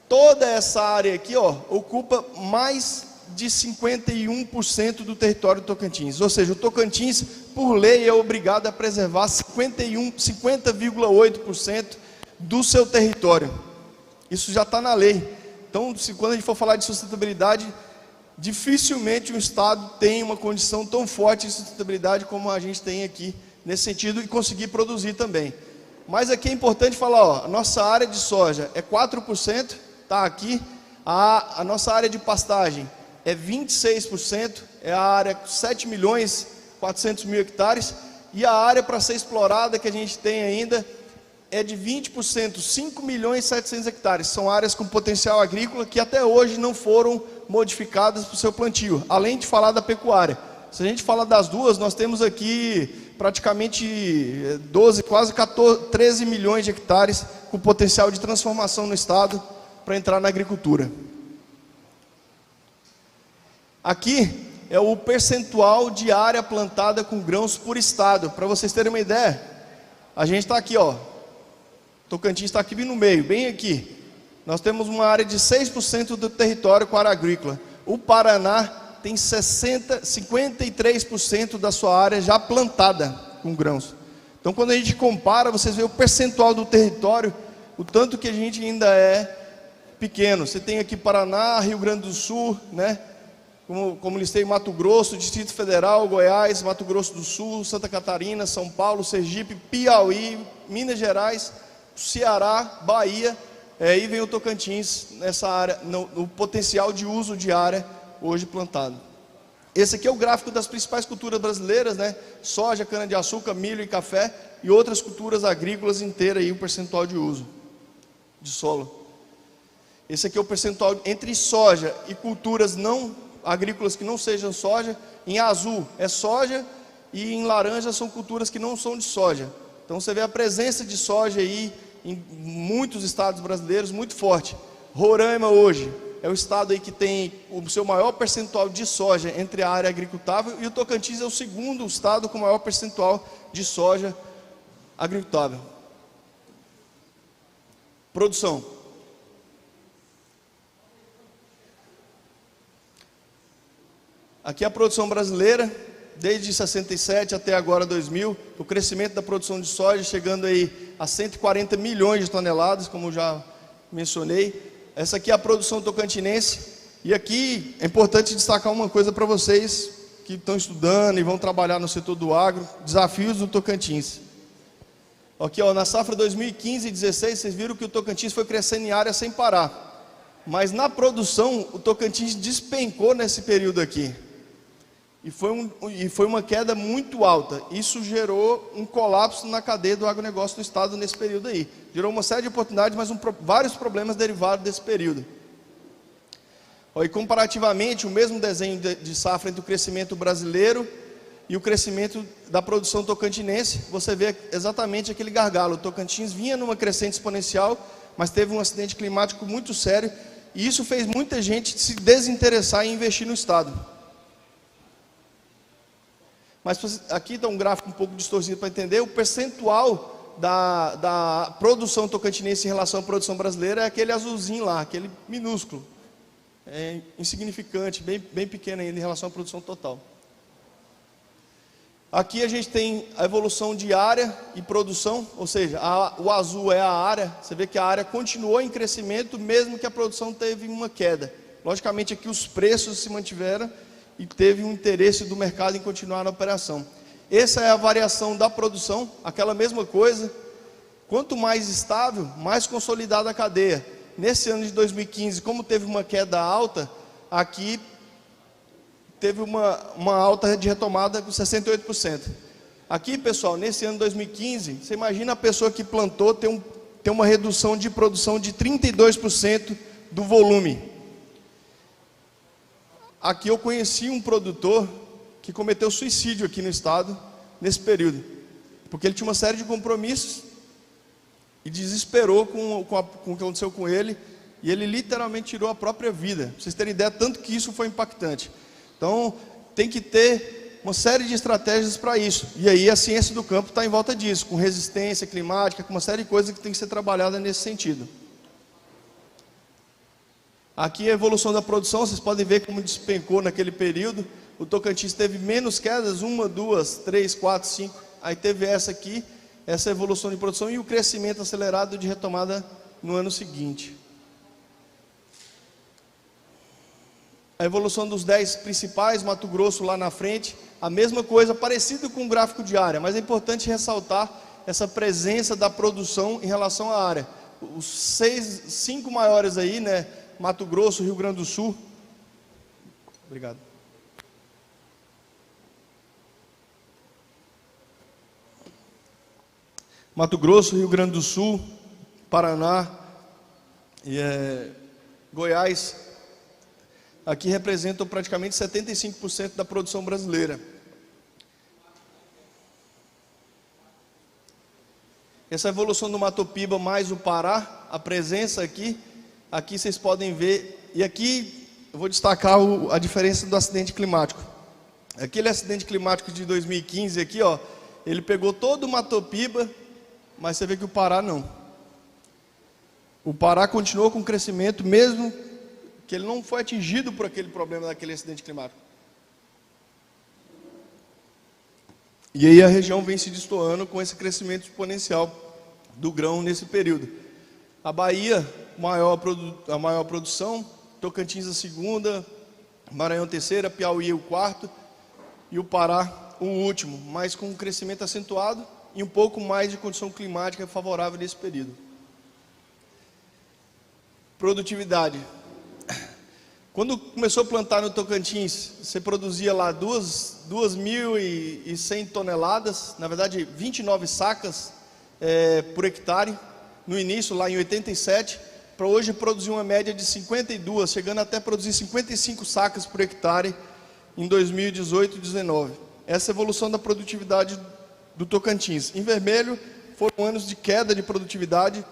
Toda essa área aqui, ó, ocupa mais de 51% do território do Tocantins. Ou seja, o Tocantins, por lei, é obrigado a preservar 50,8% do seu território. Isso já está na lei. Então, quando a gente for falar de sustentabilidade, dificilmente um estado tem uma condição tão forte de sustentabilidade como a gente tem aqui, nesse sentido, e conseguir produzir também. Mas aqui é importante falar, ó, a nossa área de soja é 4%, está aqui. A nossa área de pastagem é 26%, é a área 7 milhões 400 mil hectares, e a área para ser explorada que a gente tem ainda é de 20%, 5 milhões 700 hectares, são áreas com potencial agrícola que até hoje não foram modificadas para o seu plantio, além de falar da pecuária. Se a gente falar das duas, nós temos aqui praticamente 12, quase 14, 13 milhões de hectares com potencial de transformação no estado para entrar na agricultura. Aqui é o percentual de área plantada com grãos por estado. Para vocês terem uma ideia, a gente está aqui, ó, Tocantins está aqui no meio, bem aqui. Nós temos uma área de 6% do território com área agrícola. O Paraná tem 53% da sua área já plantada com grãos. Então, quando a gente compara, vocês veem o percentual do território, o tanto que a gente ainda é pequeno. Você tem aqui Paraná, Rio Grande do Sul, né? Como listei, Mato Grosso, Distrito Federal, Goiás, Mato Grosso do Sul, Santa Catarina, São Paulo, Sergipe, Piauí, Minas Gerais, Ceará, Bahia, e vem o Tocantins nessa área, no potencial de uso de área hoje plantado. Esse aqui é o gráfico das principais culturas brasileiras, né? Soja, cana-de-açúcar, milho e café, e outras culturas agrícolas inteiras, aí, o percentual de uso de solo. Esse aqui é o percentual entre soja e culturas não agrícolas que não sejam soja. Em azul é soja e em laranja são culturas que não são de soja. Então você vê a presença de soja aí em muitos estados brasileiros muito forte. Roraima hoje é o estado aí que tem o seu maior percentual de soja entre a área agricultável, e o Tocantins é o segundo estado com maior percentual de soja agricultável. Produção. Aqui é a produção brasileira, desde 67 até agora 2000, o crescimento da produção de soja chegando aí a 140 milhões de toneladas, como já mencionei. Essa aqui é a produção tocantinense, e aqui é importante destacar uma coisa para vocês que estão estudando e vão trabalhar no setor do agro, desafios do Tocantins. Aqui, ó, na safra 2015 e 2016, vocês viram que o Tocantins foi crescendo em área sem parar, mas na produção o Tocantins despencou nesse período aqui. E foi uma queda muito alta. Isso gerou um colapso na cadeia do agronegócio do estado nesse período aí. Gerou uma série de oportunidades, mas vários problemas derivados desse período. E comparativamente, o mesmo desenho de safra entre o crescimento brasileiro e o crescimento da produção tocantinense, você vê exatamente aquele gargalo. O Tocantins vinha numa crescente exponencial, mas teve um acidente climático muito sério, e isso fez muita gente se desinteressar em investir no estado. Mas aqui está um gráfico um pouco distorcido para entender o percentual da produção tocantinense em relação à produção brasileira é aquele azulzinho lá, aquele minúsculo, insignificante, bem pequeno ainda em relação à produção total. Aqui a gente tem a evolução de área e produção, ou seja, o azul é a área, você vê que a área continuou em crescimento, mesmo que a produção teve uma queda. Logicamente aqui os preços se mantiveram e teve um interesse do mercado em continuar na operação. Essa é a variação da produção, aquela mesma coisa, quanto mais estável, mais consolidada a cadeia. Nesse ano de 2015, como teve uma queda alta, aqui teve uma alta de retomada com 68%. Aqui, pessoal, nesse ano de 2015, você imagina a pessoa que plantou ter uma redução de produção de 32% do volume. Aqui eu conheci um produtor que cometeu suicídio aqui no estado, nesse período, porque ele tinha uma série de compromissos e desesperou com o que aconteceu com ele, e ele literalmente tirou a própria vida. Pra vocês terem ideia, tanto que isso foi impactante. Então, tem que ter uma série de estratégias para isso. E aí a ciência do campo está em volta disso, com resistência climática, com uma série de coisas que tem que ser trabalhada nesse sentido. Aqui a evolução da produção, vocês podem ver como despencou naquele período. O Tocantins teve menos quedas, 1, 2, 3, 4, 5. Aí teve essa aqui, essa evolução de produção e o crescimento acelerado de retomada no ano seguinte. A evolução dos 10 principais, Mato Grosso lá na frente, a mesma coisa, parecido com o gráfico de área, mas é importante ressaltar essa presença da produção em relação à área. Os 5 maiores aí, né, Mato Grosso, Rio Grande do Sul. Obrigado. Mato Grosso, Rio Grande do Sul, Paraná e Goiás, aqui representam praticamente 75% da produção brasileira. Essa evolução do Mato Piba mais o Pará, a presença aqui vocês podem ver, e aqui eu vou destacar a diferença do acidente climático. Aquele acidente climático de 2015 aqui, ó, ele pegou todo o Mato Piba, mas você vê que o Pará não. O Pará continuou com crescimento, mesmo que ele não foi atingido por aquele problema daquele acidente climático. E aí a região vem se destoando com esse crescimento exponencial do grão nesse período. A Bahia, a maior produção, Tocantins a segunda, Maranhão terceira, Piauí o quarto e o Pará o último, mas com um crescimento acentuado e um pouco mais de condição climática favorável nesse período. Produtividade. Quando começou a plantar no Tocantins, você produzia lá 2.100 toneladas, na verdade 29 sacas por hectare, no início lá em 87, para hoje produzir uma média de 52, chegando até produzir 55 sacas por hectare em 2018 e 2019. Essa é a evolução da produtividade do Tocantins. Em vermelho foram anos de queda de produtividade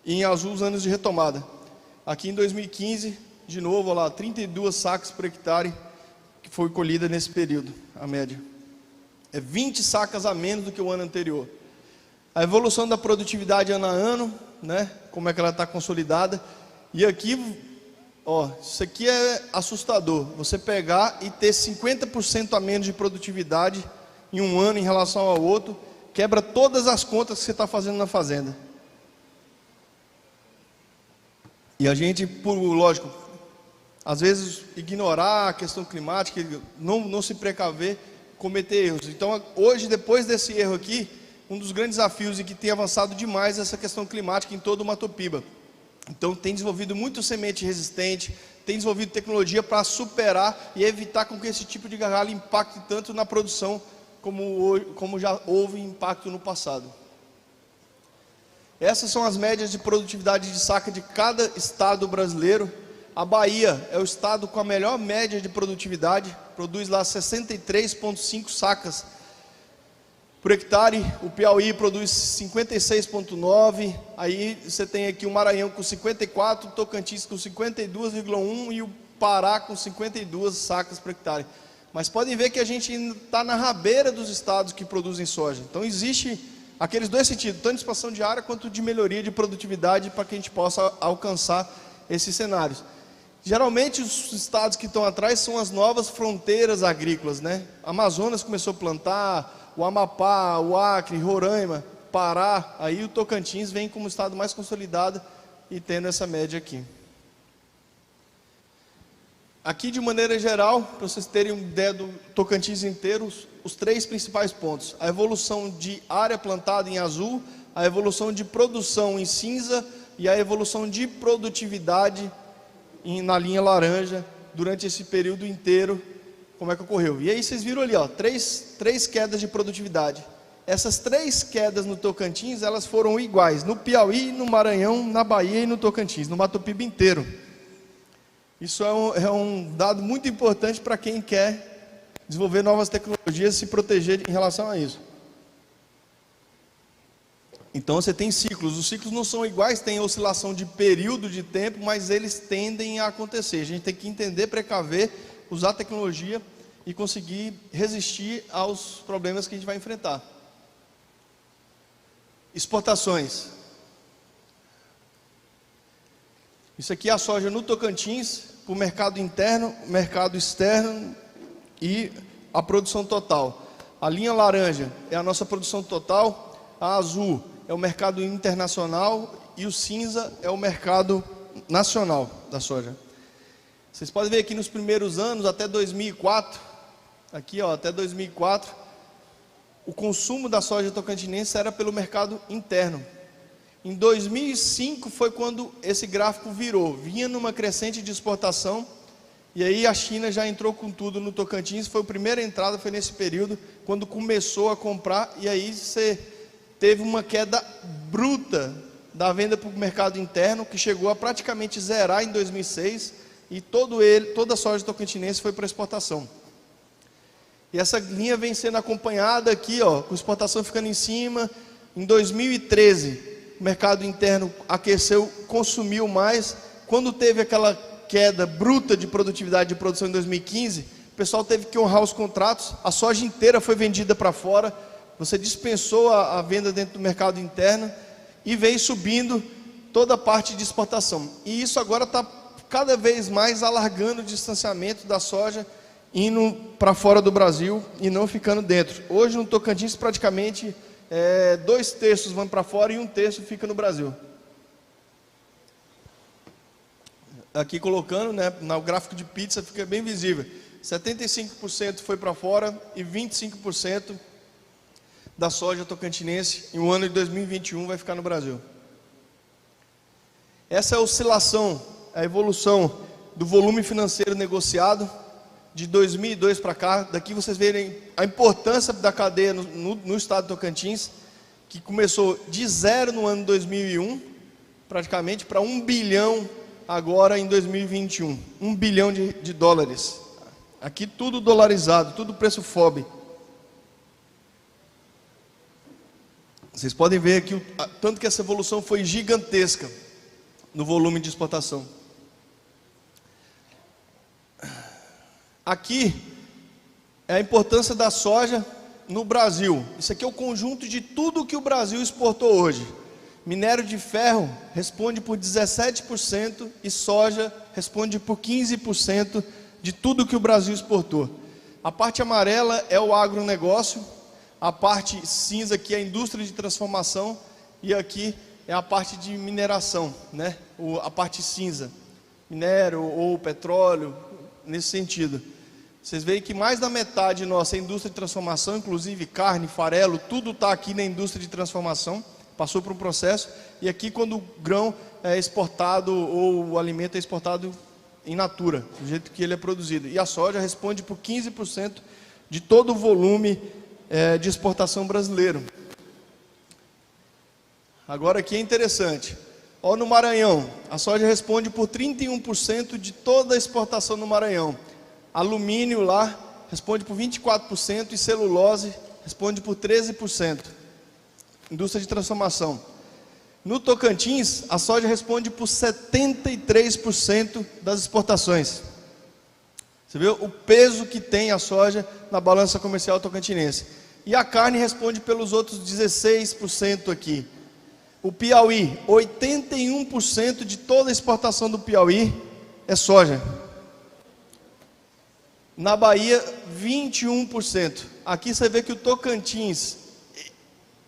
e em azul os anos de retomada. Aqui em 2015, de novo, olha lá, 32 sacas por hectare que foi colhida nesse período, a média. É 20 sacas a menos do que o ano anterior. A evolução da produtividade ano a ano, né? Como é que ela está consolidada. E aqui, ó, isso aqui é assustador. Você pegar e ter 50% a menos de produtividade em um ano em relação ao outro, quebra todas as contas que você está fazendo na fazenda. E a gente, lógico, às vezes ignorar a questão climática, não se precaver, cometer erros. Então, hoje, depois desse erro aqui, um dos grandes desafios e que tem avançado demais é essa questão climática em todo o Mato Piba. Então, tem desenvolvido muito semente resistente, tem desenvolvido tecnologia para superar e evitar com que esse tipo de gargalo impacte tanto na produção como já houve impacto no passado. Essas são as médias de produtividade de saca de cada estado brasileiro. A Bahia é o estado com a melhor média de produtividade, produz lá 63,5 sacas por hectare. O Piauí produz 56,9, aí você tem aqui o Maranhão com 54, Tocantins com 52,1 e o Pará com 52 sacas por hectare. Mas podem ver que a gente está na rabeira dos estados que produzem soja. Então existe aqueles dois sentidos, tanto de expansão de área quanto de melhoria de produtividade, para que a gente possa alcançar esses cenários. Geralmente os estados que estão atrás são as novas fronteiras agrícolas, né? Amazonas começou a plantar, o Amapá, o Acre, Roraima, Pará, aí o Tocantins vem como estado mais consolidado e tendo essa média aqui. Aqui, de maneira geral, para vocês terem uma ideia do Tocantins inteiro, os três principais pontos: a evolução de área plantada em azul, a evolução de produção em cinza e a evolução de produtividade na linha laranja durante esse período inteiro, como é que ocorreu. E aí vocês viram ali, ó, três quedas de produtividade. Essas três quedas no Tocantins, elas foram iguais no Piauí, no Maranhão, na Bahia e no Tocantins, no Mato Piba inteiro. Isso é um dado muito importante para quem quer desenvolver novas tecnologias e se proteger em relação a isso. Então você tem ciclos, os ciclos não são iguais, tem oscilação de período de tempo, mas eles tendem a acontecer. A gente tem que entender, precaver, usar a tecnologia e conseguir resistir aos problemas que a gente vai enfrentar. Exportações. Isso aqui é a soja no Tocantins, para o mercado interno, mercado externo e a produção total. A linha laranja é a nossa produção total, a azul é o mercado internacional e o cinza é o mercado nacional da soja. Vocês podem ver aqui nos primeiros anos, até 2004, aqui ó, até 2004, o consumo da soja tocantinense era pelo mercado interno. Em 2005 foi quando esse gráfico virou, vinha numa crescente de exportação, e aí a China já entrou com tudo no Tocantins, foi a primeira entrada, foi nesse período, quando começou a comprar, e aí você teve uma queda bruta da venda para o mercado interno, que chegou a praticamente zerar em 2006, e toda a soja tocantinense foi para exportação. E essa linha vem sendo acompanhada aqui, ó, com exportação ficando em cima. Em 2013, o mercado interno aqueceu, consumiu mais. Quando teve aquela queda bruta de produtividade de produção em 2015, o pessoal teve que honrar os contratos, a soja inteira foi vendida para fora, você dispensou a venda dentro do mercado interno e veio subindo toda a parte de exportação. E isso agora está cada vez mais alargando o distanciamento da soja, indo para fora do Brasil e não ficando dentro. Hoje no Tocantins praticamente 2/3 vão para fora e 1/3 fica no Brasil. Aqui colocando, né, no gráfico de pizza fica bem visível. 75% foi para fora e 25% da soja tocantinense em um ano de 2021 vai ficar no Brasil. Essa é a oscilação, a evolução do volume financeiro negociado de 2002 para cá. Daqui vocês verem a importância da cadeia no estado de Tocantins, que começou de zero no ano 2001, praticamente, para 1 bilhão agora em 2021. 1 bilhão de dólares. Aqui tudo dolarizado, tudo preço FOB. Vocês podem ver aqui tanto que essa evolução foi gigantesca no volume de exportação. Aqui é a importância da soja no Brasil. Isso aqui é o conjunto de tudo que o Brasil exportou hoje. Minério de ferro responde por 17% e soja responde por 15% de tudo que o Brasil exportou. A parte amarela é o agronegócio, a parte cinza aqui é a indústria de transformação e aqui é a parte de mineração, né? A parte cinza, minério ou petróleo, nesse sentido. Vocês veem que mais da metade nossa é indústria de transformação, inclusive carne, farelo, tudo está aqui na indústria de transformação, passou por um processo, e aqui quando o grão é exportado ou o alimento é exportado in natura, do jeito que ele é produzido. E a soja responde por 15% de todo o volume de exportação brasileiro. Agora aqui é interessante, ó, no Maranhão, a soja responde por 31% de toda a exportação no Maranhão. Alumínio lá responde por 24% e celulose responde por 13%. Indústria de transformação. No Tocantins, a soja responde por 73% das exportações. Você vê o peso que tem a soja na balança comercial tocantinense. E a carne responde pelos outros 16% aqui. O Piauí, 81% de toda a exportação do Piauí é soja. Na Bahia, 21%. Aqui você vê que o Tocantins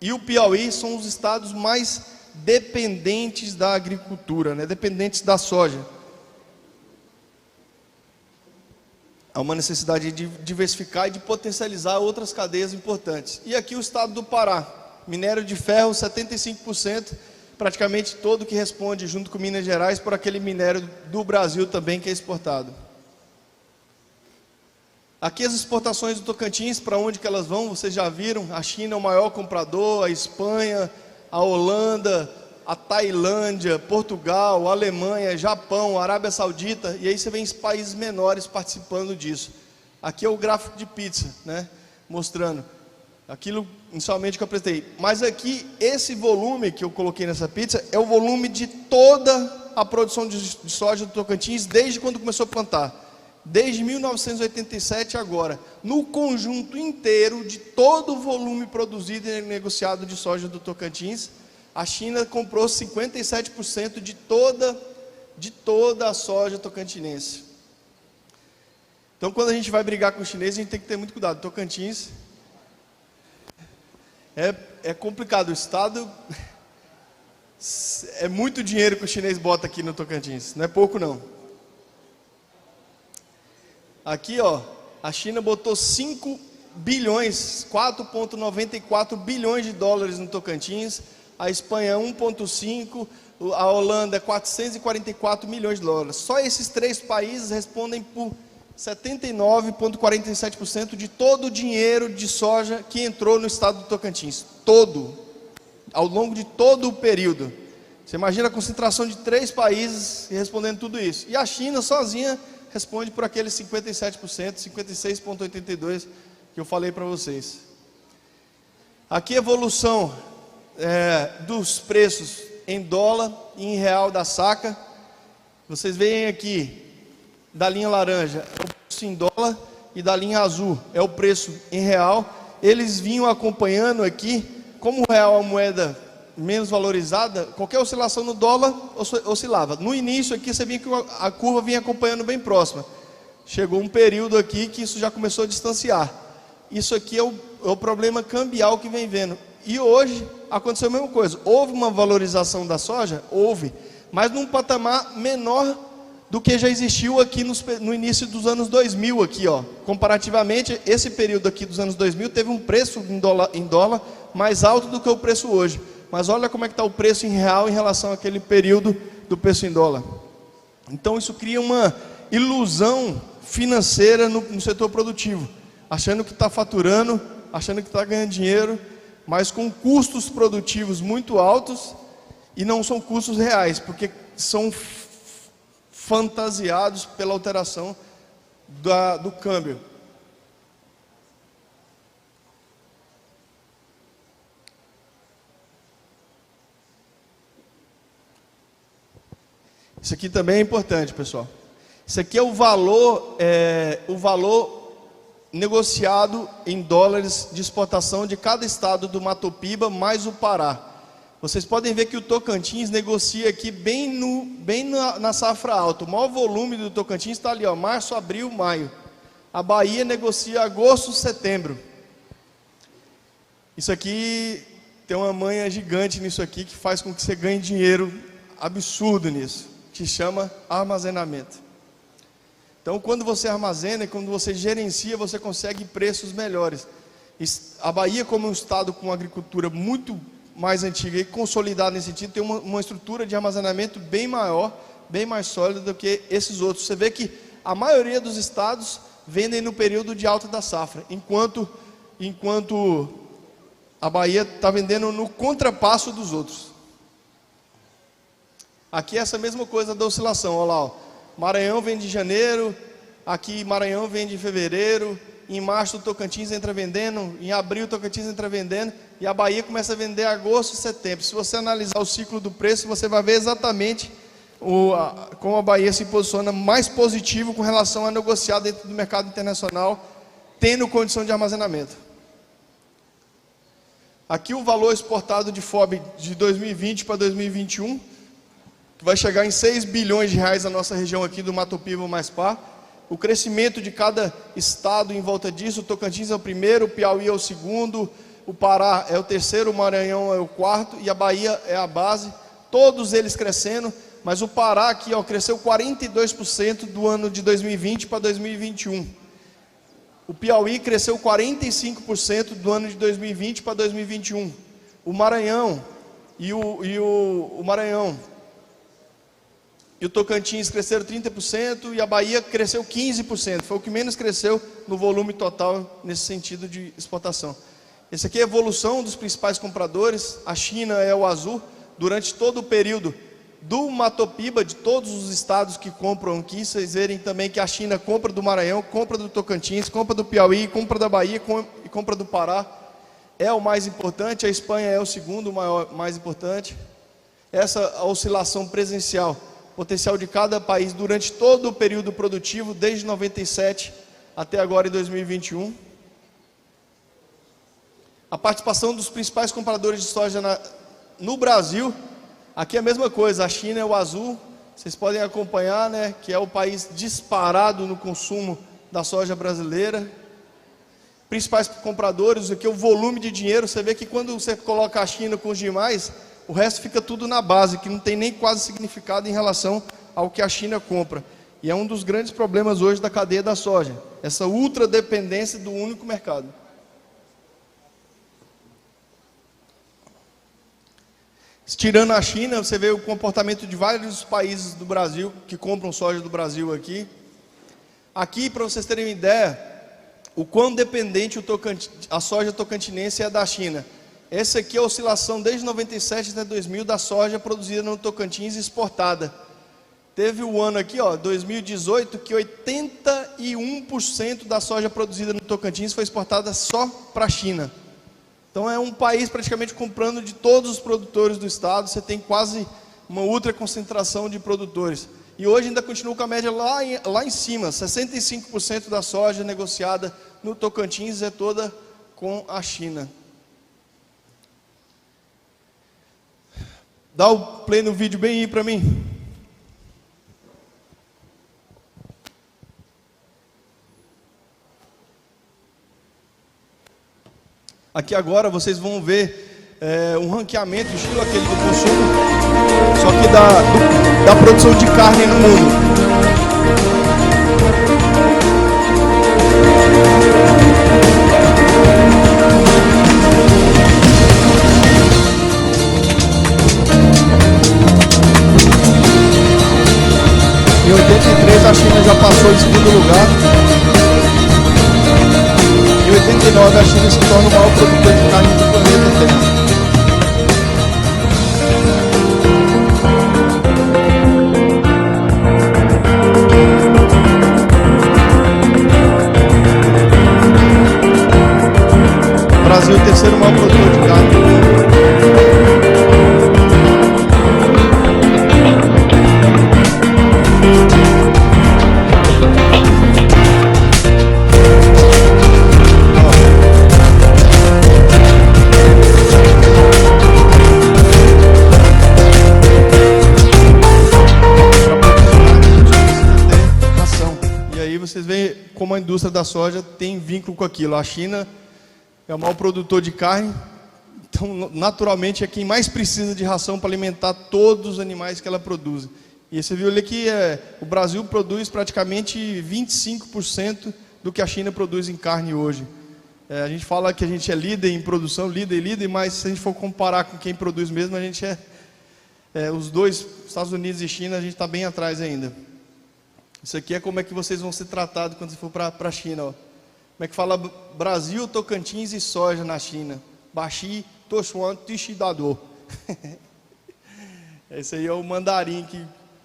e o Piauí são os estados mais dependentes da agricultura, né? Dependentes da soja. Há uma necessidade de diversificar e de potencializar outras cadeias importantes. E aqui o estado do Pará, minério de ferro, 75%, praticamente todo que responde, junto com Minas Gerais, por aquele minério do Brasil também que é exportado. Aqui as exportações do Tocantins, para onde que elas vão, vocês já viram, a China é o maior comprador, a Espanha, a Holanda, a Tailândia, Portugal, a Alemanha, Japão, a Arábia Saudita, e aí você vê os países menores participando disso. Aqui é o gráfico de pizza, né, mostrando aquilo inicialmente que eu apresentei. Mas aqui, esse volume que eu coloquei nessa pizza, é o volume de toda a produção de soja do Tocantins, desde quando começou a plantar. Desde 1987 agora, no conjunto inteiro de todo o volume produzido e negociado de soja do Tocantins, a China comprou 57% de toda a soja tocantinense. Então, quando a gente vai brigar com os chineses, a gente tem que ter muito cuidado. Tocantins é complicado. O estado é muito dinheiro que o chinês bota aqui no Tocantins, não é pouco não. Aqui, ó, a China botou 5 bilhões, 4,94 bilhões de dólares no Tocantins, a Espanha 1,5, a Holanda 444 milhões de dólares. Só esses três países respondem por 79,47% de todo o dinheiro de soja que entrou no estado do Tocantins. Todo, ao longo de todo o período. Você imagina a concentração de 3 países respondendo tudo isso. E a China sozinha responde por aqueles 57%, 56,82% que eu falei para vocês. Aqui a evolução dos preços em dólar e em real da saca. Vocês veem aqui, da linha laranja é o preço em dólar e da linha azul é o preço em real. Eles vinham acompanhando aqui, como o real é uma moeda menos valorizada, qualquer oscilação no dólar oscilava. No início aqui você via que a curva vinha acompanhando bem próxima. Chegou um período aqui que isso já começou a distanciar. Isso aqui é o problema cambial que vem vendo. E hoje aconteceu a mesma coisa. Houve uma valorização da soja? Houve. Mas num patamar menor do que já existiu aqui no início dos anos 2000 aqui, ó. Comparativamente, esse período aqui dos anos 2000 teve um preço em dólar mais alto do que o preço hoje. Mas olha como é que está o preço em real em relação àquele período do preço em dólar. Então isso cria uma ilusão financeira no setor produtivo, achando que está faturando, achando que está ganhando dinheiro, mas com custos produtivos muito altos e não são custos reais, porque são fantasiados pela alteração do câmbio. Isso aqui também é importante, pessoal. Isso aqui é o valor negociado em dólares de exportação de cada estado do Mato Piba mais o Pará. Vocês podem ver que o Tocantins negocia aqui bem na safra alta. O maior volume do Tocantins está ali, ó, março, abril, maio. A Bahia negocia agosto, setembro. Isso aqui tem uma manha gigante nisso aqui que faz com que você ganhe dinheiro absurdo nisso. Que chama armazenamento. Então, quando você armazena e quando você gerencia, você consegue preços melhores. A Bahia, como um estado com uma agricultura muito mais antiga e consolidada nesse sentido, tem uma estrutura de armazenamento bem maior, bem mais sólida do que esses outros. Você vê que a maioria dos estados vendem no período de alta da safra, enquanto a Bahia está vendendo no contrapasso dos outros. Aqui é essa mesma coisa da oscilação, olha lá, ó. Maranhão vende em janeiro, aqui Maranhão vende em fevereiro, em março o Tocantins entra vendendo, em abril o Tocantins entra vendendo, e a Bahia começa a vender em agosto e setembro. Se você analisar o ciclo do preço, você vai ver exatamente como a Bahia se posiciona mais positivo com relação a negociar dentro do mercado internacional, tendo condição de armazenamento. Aqui o valor exportado de FOB de 2020 para 2021, que vai chegar em 6 bilhões de reais na nossa região aqui do Mato Piba, Maspá. O crescimento de cada estado em volta disso, o Tocantins é o primeiro, o Piauí é o segundo, o Pará é o terceiro, o Maranhão é o quarto e a Bahia é a base, todos eles crescendo, mas o Pará aqui cresceu 42% do ano de 2020 para 2021. O Piauí cresceu 45% do ano de 2020 para 2021. O Maranhão o Maranhão e o Tocantins cresceram 30% e a Bahia cresceu 15%. Foi o que menos cresceu no volume total nesse sentido de exportação. Esse aqui é a evolução dos principais compradores. A China é o azul. Durante todo o período do Mato Piba, de todos os estados que compram aqui, vocês verem também que a China compra do Maranhão, compra do Tocantins, compra do Piauí, compra da Bahia e compra do Pará. É o mais importante. A Espanha é o segundo mais importante. Essa oscilação presencial, potencial de cada país durante todo o período produtivo, desde 97 até agora em 2021. A participação dos principais compradores de soja no Brasil, aqui é a mesma coisa, a China é o azul, vocês podem acompanhar, né, que é o país disparado no consumo da soja brasileira. Principais compradores, aqui é o volume de dinheiro, você vê que quando você coloca a China com os demais, o resto fica tudo na base, que não tem nem quase significado em relação ao que a China compra. E é um dos grandes problemas hoje da cadeia da soja, essa ultra dependência do único mercado. Tirando a China, você vê o comportamento de vários países do Brasil, que compram soja do Brasil aqui. Aqui, para vocês terem uma ideia, o quão dependente a soja tocantinense é da China. Essa aqui é a oscilação desde 97 até 2000 da soja produzida no Tocantins e exportada. Teve o ano aqui, 2018, que 81% da soja produzida no Tocantins foi exportada só para a China. Então é um país praticamente comprando de todos os produtores do estado, você tem quase uma ultra concentração de produtores. E hoje ainda continua com a média lá em cima, 65% da soja negociada no Tocantins é toda com a China. Dá o play no vídeo bem aí para mim. Aqui agora vocês vão ver um ranqueamento, estilo aquele do consumo, só que da produção de carne no mundo. Em 83 a China já passou em segundo lugar. Em 89 a China se torna o maior produtor de carne do planeta Terra. O Brasil é o terceiro maior produtor de carne do mundo. Vocês veem como a indústria da soja tem vínculo com aquilo. A China é o maior produtor de carne, então naturalmente é quem mais precisa de ração para alimentar todos os animais que ela produz. E você viu ali que o Brasil produz praticamente 25% do que a China produz em carne hoje. A gente fala que a gente é líder em produção, líder, mas se a gente for comparar com quem produz mesmo, a gente os dois, Estados Unidos e China, a gente está bem atrás ainda. Isso aqui é como é que vocês vão ser tratados quando você for para a China. Como é que fala Brasil, Tocantins e soja na China? Baxi, Tochuan, Tixidador. Esse aí é o mandarim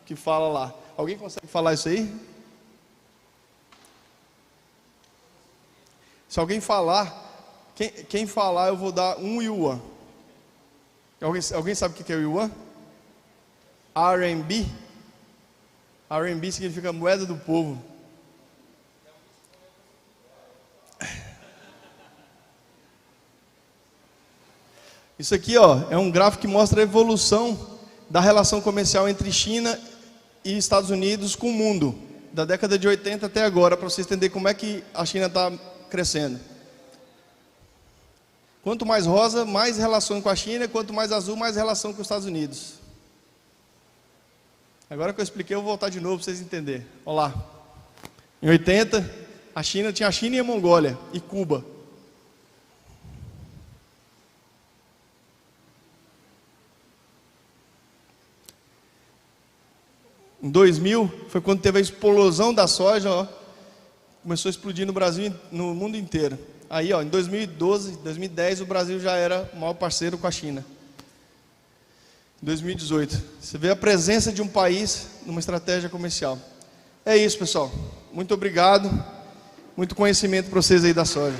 que fala lá. Alguém consegue falar isso aí? Se alguém falar, quem falar eu vou dar 1 yuan. Alguém sabe o que é o yuan? RMB? RMB significa moeda do povo. Isso aqui, ó, é um gráfico que mostra a evolução da relação comercial entre China e Estados Unidos com o mundo, da década de 80 até agora, para vocês entenderem como é que a China está crescendo. Quanto mais rosa, mais relação com a China, quanto mais azul, mais relação com os Estados Unidos. Agora que eu expliquei, eu vou voltar de novo para vocês entenderem. Olha lá. Em 80, a China tinha a China e a Mongólia, e Cuba. Em 2000, foi quando teve a explosão da soja, ó, começou a explodir no Brasil, no mundo inteiro. Aí, ó, em 2012, 2010, o Brasil já era o maior parceiro com a China. Em 2018, você vê a presença de um país numa estratégia comercial. É isso, pessoal. Muito obrigado. Muito conhecimento para vocês aí da soja.